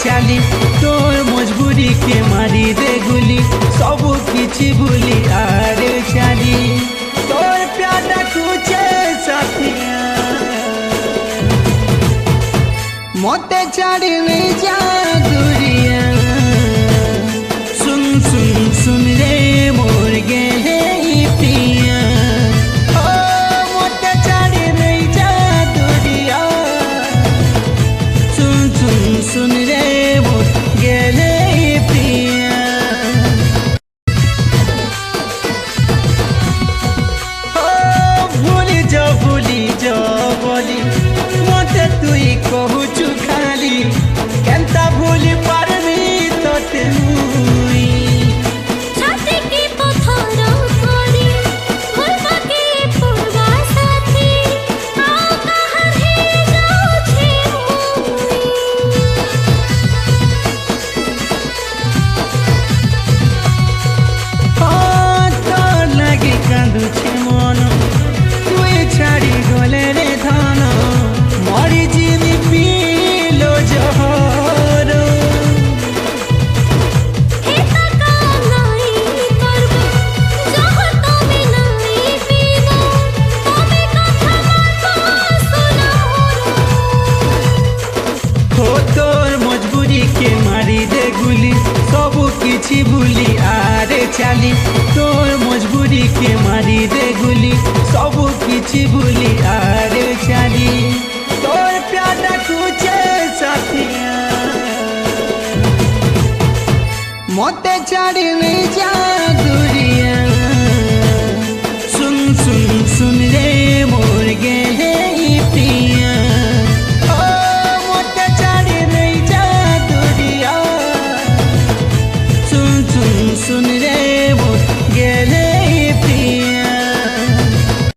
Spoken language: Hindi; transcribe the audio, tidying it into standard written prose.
चाली तोर मजबूरी के मारी दे गुली सब किछि भूली आरे चाली तोर प्यार कुचे साथिया मोते छाड़ी नहीं जा दूरिया सुन सुन सुन रे मोर गेले पिया ओ मोते छाड़ी नहीं जा दूरिया सुन सुन सुन रे मोर गेले पिया ओ भूली जा बोली मोते तुई कहू खाली केंता भूली पारबी तोते मुई छाती की पत्थर करी भूलबा के पूर्वा साथी आओ कहाँ है जाओ छे मुई तो लगी कांदू छे मन तुई छाड़ी गले रे धन मरी जीवी पीलो जहर हे तका नहीं करबो जहाँ तमे नहीं पीबो तमे कथा मत सुनाओ हो तोर मजबूरी के मारी दे गुली सब किछि भूली आरे चाली तोर मजबूरी के मारी दे गुली सब किछि भूली आरे चाली तोर प्यार कुचे साथिया मोते छाड़ी नहीं जा दूरिया सुन सुन सुन रे मोर गेले पिया ओ मोते छाड़ी नहीं जा दूरिया सुन सुन सुन रे